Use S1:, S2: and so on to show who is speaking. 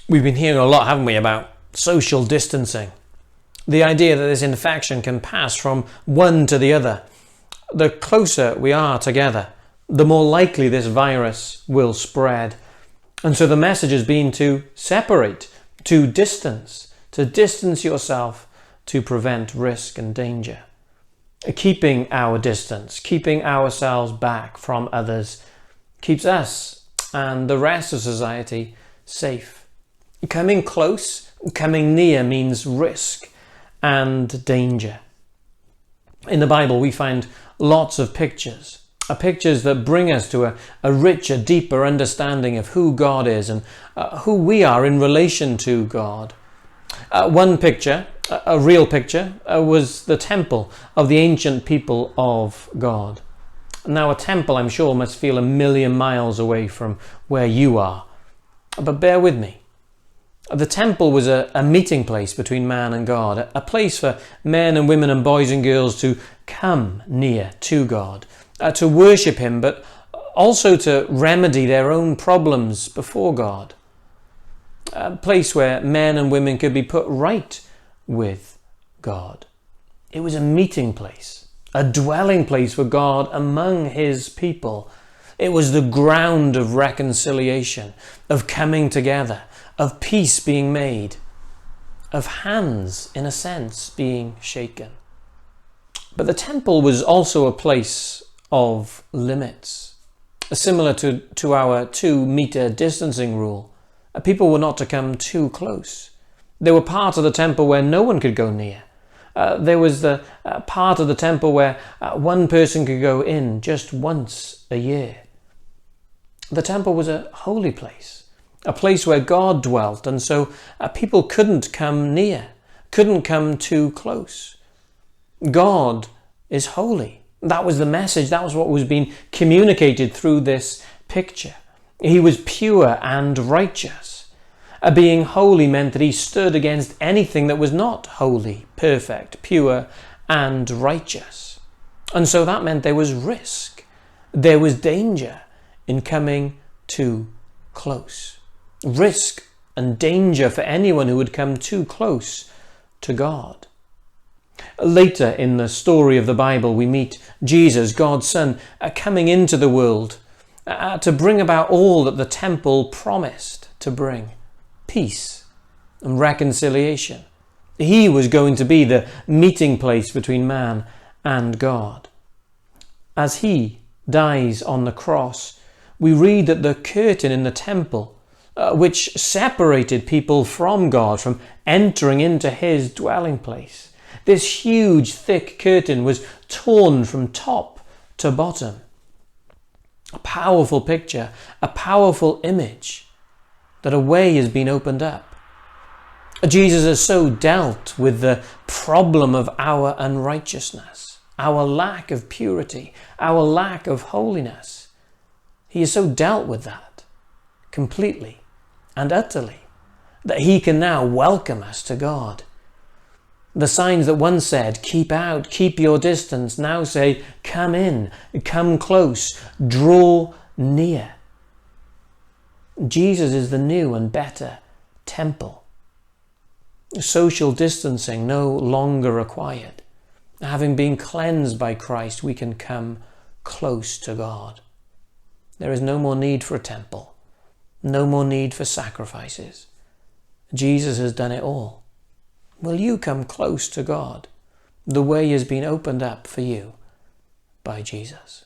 S1: We've been hearing a lot, haven't we, about social distancing. The idea that this infection can pass from one to the other. The closer we are together, the more likely this virus will spread. And so the message has been to separate, to distance yourself to prevent risk and danger. Keeping our distance, keeping ourselves back from others, keeps us and the rest of society safe. Coming close, coming near means risk and danger. In the Bible, we find lots of pictures that bring us to a richer, deeper understanding of who God is and who we are in relation to God. One picture, a real picture, was the temple of the ancient people of God. Now, a temple, I'm sure, must feel 1,000,000 miles away from where you are. But bear with me. The temple was a meeting place between man and God, a place for men and women and boys and girls to come near to God, to worship Him, but also to remedy their own problems before God. A place where men and women could be put right with God. It was a meeting place, a dwelling place for God among His people. It was the ground of reconciliation, of coming together, of peace being made, of hands, in a sense, being shaken. But the temple was also a place of limits, similar to our 2-meter distancing rule. People were not to come too close. There were parts of the temple where no one could go near. There was the part of the temple where one person could go in just once a year. The temple was a holy place, a place where God dwelt, and so people couldn't come near, couldn't come too close. God is holy. That was the message. That was what was being communicated through this picture. He was pure and righteous. Being holy meant that He stood against anything that was not holy, perfect, pure and righteous. And so that meant there was risk. There was danger in coming too close. Risk and danger for anyone who would come too close to God. Later in the story of the Bible, we meet Jesus, God's Son, coming into the world to bring about all that the temple promised to bring: peace and reconciliation. He was going to be the meeting place between man and God. As He dies on the cross, we read that the curtain in the temple, which separated people from God, from entering into His dwelling place, this huge thick curtain was torn from top to bottom. A powerful picture, a powerful image that a way has been opened up. Jesus has so dealt with the problem of our unrighteousness, our lack of purity, our lack of holiness. He has so dealt with that completely and utterly that He can now welcome us to God. The signs that once said, keep out, keep your distance, now say, come in, come close, draw near. Jesus is the new and better temple. Social distancing no longer required. Having been cleansed by Christ, we can come close to God. There is no more need for a temple, no more need for sacrifices. Jesus has done it all. Will you come close to God? The way has been opened up for you by Jesus.